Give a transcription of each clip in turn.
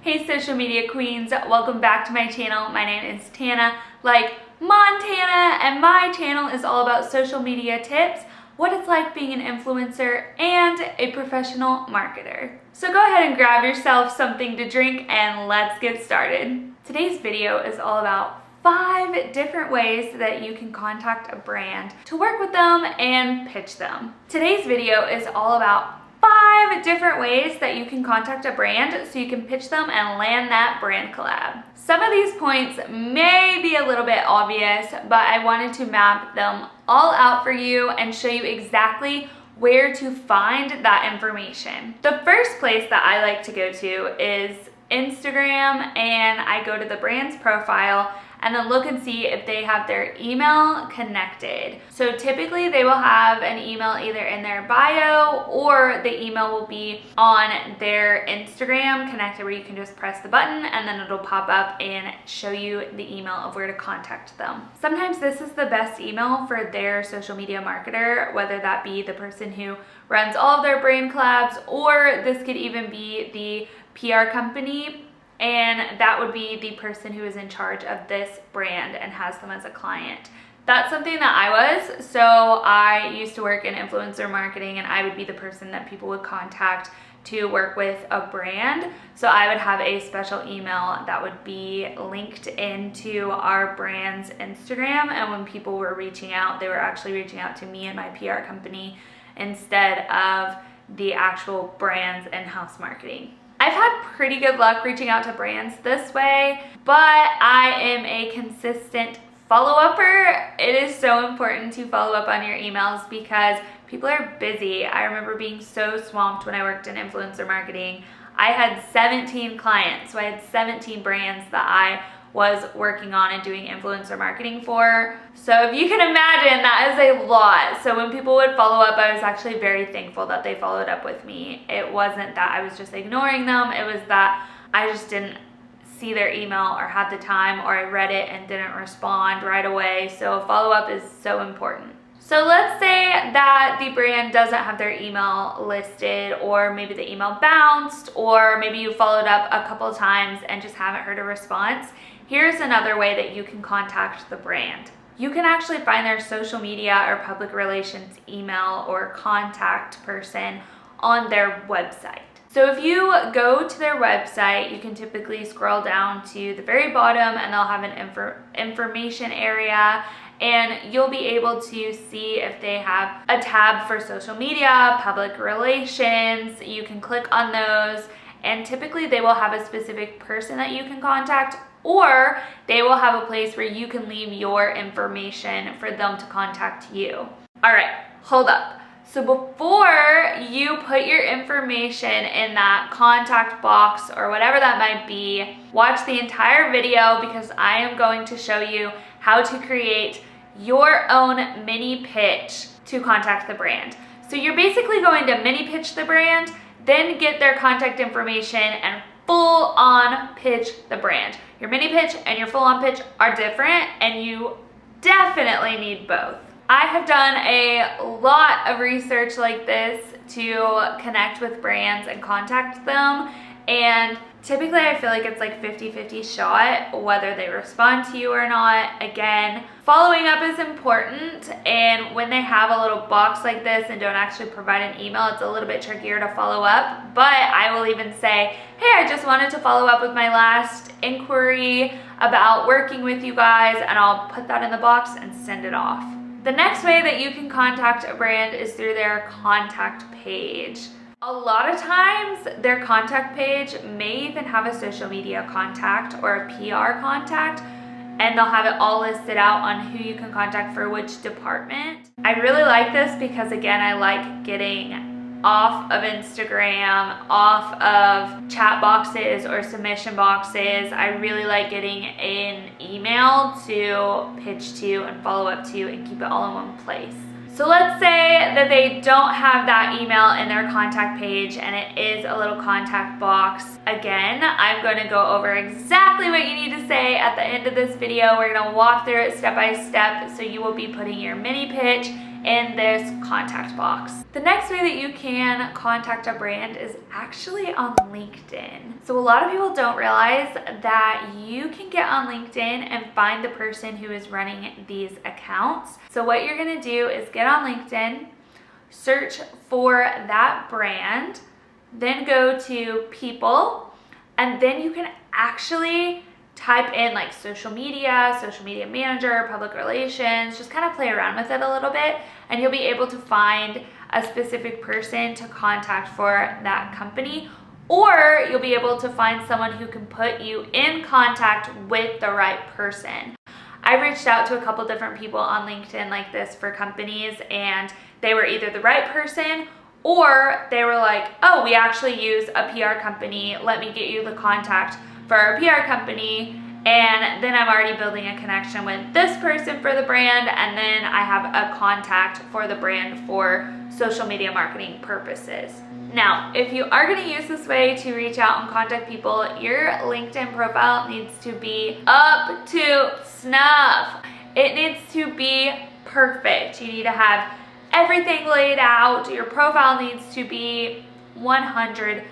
Hey social media queens, welcome back to my channel. My name is Tana, like Montana, and my channel is all about social media tips, what it's like being an influencer, and a professional marketer. So go ahead and grab yourself something to drink and let's get started. Today's video is all about 5 different ways that you can contact a brand to work with them and pitch them. Today's video is all about 5 different ways that you can contact a brand so you can pitch them and land that brand collab. Some of these points may be a little bit obvious, but I wanted to map them all out for you and show you exactly where to find that information. The first place that I like to go to is Instagram, and I go to the brand's profile and then look and see if they have their email connected. So typically they will have an email either in their bio or the email will be on their Instagram connected, where you can just press the button and then it'll pop up and show you the email of where to contact them. Sometimes this is the best email for their social media marketer, whether that be the person who runs all of their brand collabs, or this could even be the PR company, and that would be the person who is in charge of this brand and has them as a client. That's something that I was. So I used to work in influencer marketing, and I would be the person that people would contact to work with a brand. So I would have a special email that would be linked into our brand's Instagram, and when people were reaching out, they were actually reaching out to me and my PR company instead of the actual brand's in-house marketing. I've had pretty good luck reaching out to brands this way, but I am a consistent follow-upper. It is so important to follow up on your emails because people are busy. I remember being so swamped when I worked in influencer marketing. I had 17 clients, so I had 17 brands that I was working on and doing influencer marketing for. So if you can imagine, that is a lot. So when people would follow up, I was actually very thankful that they followed up with me. It wasn't that I was just ignoring them, it was that I just didn't see their email or have the time, or I read it and didn't respond right away. So follow up is so important. So let's say that the brand doesn't have their email listed, or maybe the email bounced, or maybe you followed up a couple times and just haven't heard a response. Here's another way that you can contact the brand. You can actually find their social media or public relations email or contact person on their website. So if you go to their website, you can typically scroll down to the very bottom and they'll have an information area, and you'll be able to see if they have a tab for social media, public relations. You can click on those, and typically they will have a specific person that you can contact, or they will have a place where you can leave your information for them to contact you. All right, hold up. So before you put your information in that contact box or whatever that might be, watch the entire video, because I am going to show you how to create your own mini pitch to contact the brand. So you're basically going to mini pitch the brand, then get their contact information and full on pitch the brand. Your mini pitch and your full on pitch are different, and you definitely need both. I have done a lot of research like this to connect with brands and contact them, and typically I feel like it's like 50-50 shot whether they respond to you or not. Again, following up is important, and when they have a little box like this and don't actually provide an email, it's a little bit trickier to follow up. But I will even say, hey, I just wanted to follow up with my last inquiry about working with you guys, and I'll put that in the box and send it off. The next way that you can contact a brand is through their contact page. A lot of times their contact page may even have a social media contact or a PR contact, and they'll have it all listed out on who you can contact for which department. I really like this because, again, I like getting off of Instagram, off of chat boxes or submission boxes. I really like getting an email to pitch to and follow up to and keep it all in one place. So let's say that they don't have that email in their contact page and it is a little contact box. Again, I'm going to go over exactly what you need to say at the end of this video. We're going to walk through it step by step, so you will be putting your mini pitch in this contact box. The next way that you can contact a brand is actually on LinkedIn. So a lot of people don't realize that you can get on LinkedIn and find the person who is running these accounts. So what you're gonna do is get on LinkedIn, search for that brand, then go to people, and then you can actually type in like social media manager, public relations, just kind of play around with it a little bit, and you'll be able to find a specific person to contact for that company, or you'll be able to find someone who can put you in contact with the right person. I've reached out to a couple different people on LinkedIn like this for companies, and they were either the right person or they were like, oh, we actually use a PR company, let me get you the contact for our PR company, and then I'm already building a connection with this person for the brand, and then I have a contact for the brand for social media marketing purposes. Now, if you are going to use this way to reach out and contact people, your LinkedIn profile needs to be up to snuff. It needs to be perfect. You need to have everything laid out. Your profile needs to be 100%,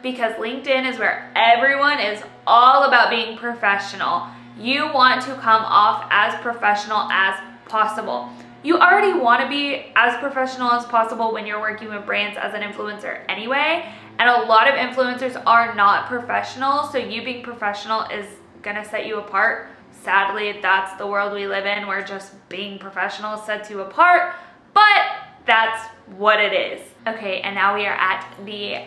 because LinkedIn is where everyone is all about being professional. You want to come off as professional as possible. You already want to be as professional as possible when you're working with brands as an influencer anyway, and a lot of influencers are not professional, so you being professional is gonna set you apart. Sadly, that's the world we live in, where just being professional sets you apart, but that's what it is. Okay, and now we are at the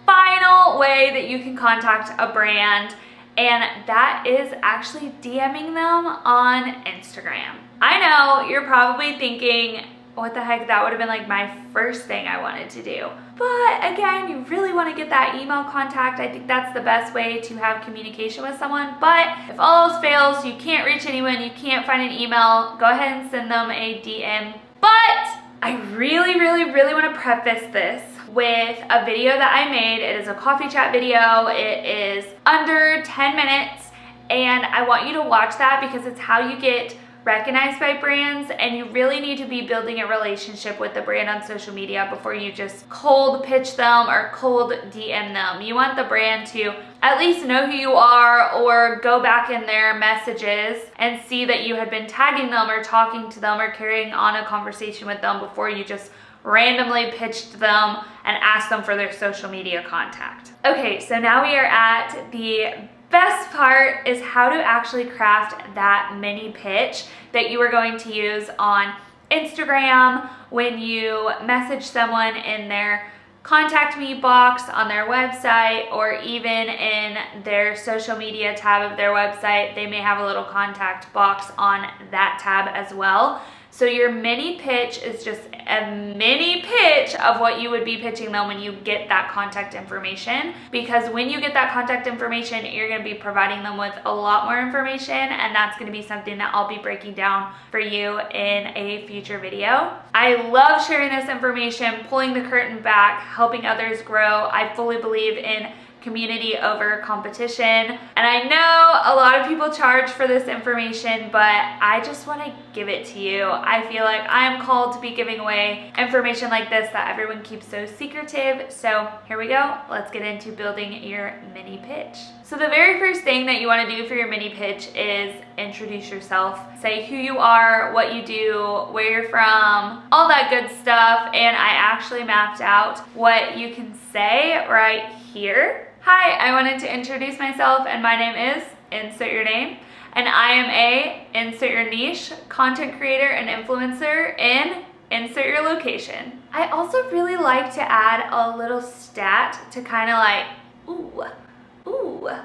final way that you can contact a brand, and that is actually DMing them on Instagram. I know you're probably thinking, what the heck, that would have been like my first thing I wanted to do. But again, you really want to get that email contact. I think that's the best way to have communication with someone. But if all else fails, you can't reach anyone, you can't find an email, go ahead and send them a DM. But I really want to preface this with a video that I made. It is a coffee chat video. It is under 10 minutes, and I want you to watch that because it's how you get recognized by brands, and you really need to be building a relationship with the brand on social media before you just cold pitch them or cold DM them. You want the brand to at least know who you are, or go back in their messages and see that you had been tagging them or talking to them or carrying on a conversation with them before you just randomly pitched them and asked them for their social media contact. Okay, so now we are at the best part, is how to actually craft that mini pitch that you are going to use on Instagram when you message someone in their contact me box on their website, or even in their social media tab of their website. They may have a little contact box on that tab as well. So your mini pitch is just a mini pitch of what you would be pitching them when you get that contact information. Because when you get that contact information, you're going to be providing them with a lot more information, and that's going to be something that I'll be breaking down for you in a future video. I love sharing this information, pulling the curtain back, helping others grow. I fully believe in community over competition, and I know a lot of people charge for this information, but I just want to give it to you. I feel like I am called to be giving away information like this that everyone keeps so secretive. So here we go, let's get into building your mini pitch. So the very first thing that you want to do for your mini pitch is introduce yourself. Say who you are, what you do, where you're from, all that good stuff. And I actually mapped out what you can say right here. Hi, I wanted to introduce myself, and my name is, insert your name, and I am a, insert your niche, content creator and influencer in, insert your location. I also really like to add a little stat to kind of like,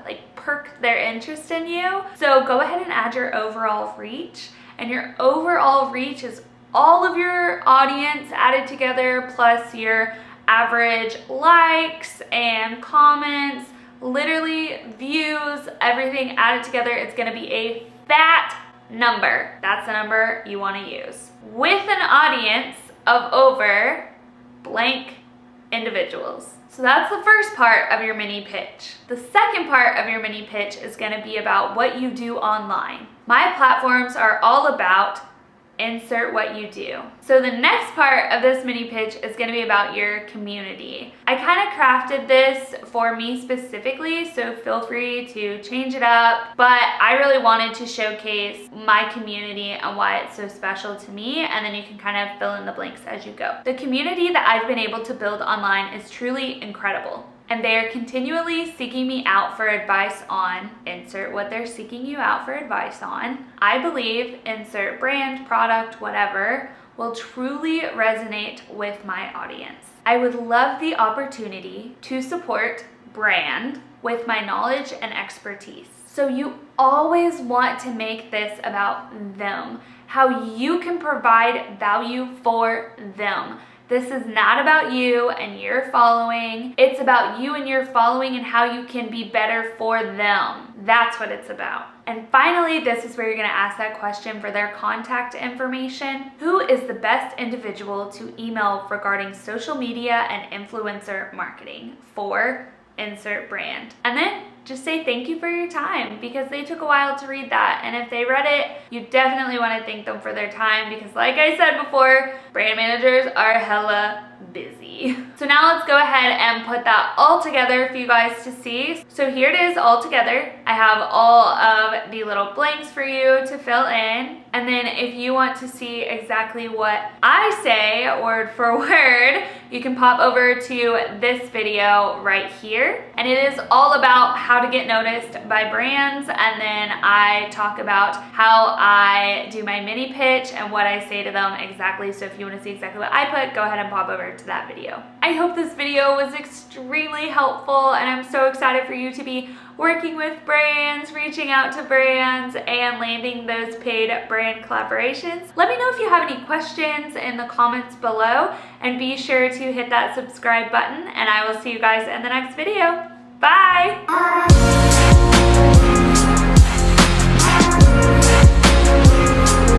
like perk their interest in you. So go ahead and add your overall reach, and your overall reach is all of your audience added together plus your average likes and comments, literally views, everything added together. It's gonna be a fat number. That's the number you wanna use. With an audience of over blank individuals. So that's the first part of your mini pitch. The second part of your mini pitch is gonna be about what you do online. My platforms are all about insert what you do. So the next part of this mini pitch is going to be about your community. I kind of crafted this for me specifically, so feel free to change it up, but I really wanted to showcase my community and why it's so special to me, and then you can kind of fill in the blanks as you go. The community that I've been able to build online is truly incredible, and they are continually seeking me out for advice on, insert what they're seeking you out for advice on. I believe, insert brand, product, whatever, will truly resonate with my audience. I would love the opportunity to support brand with my knowledge and expertise. So you always want to make this about them, how you can provide value for them. This is not about you and your following. It's about you and your following and how you can be better for them. That's what it's about. And finally, this is where you're gonna ask that question for their contact information. Who is the best individual to email regarding social media and influencer marketing for insert brand? And then just say thank you for your time, because they took a while to read that. And if they read it, you definitely want to thank them for their time, because like I said before, brand managers are hella busy. So now let's go ahead and put that all together for you guys to see. So here it is all together. I have all of the little blanks for you to fill in. And then if you want to see exactly what I say word for word, you can pop over to this video right here. And it is all about how to get noticed by brands. And then I talk about how I do my mini pitch and what I say to them exactly. So if you want to see exactly what I put, go ahead and pop over to that video. I hope this video was extremely helpful, and I'm so excited for you to be working with brands, reaching out to brands, and landing those paid brand collaborations. Let me know if you have any questions in the comments below, and be sure to hit that subscribe button, and I will see you guys in the next video. Bye!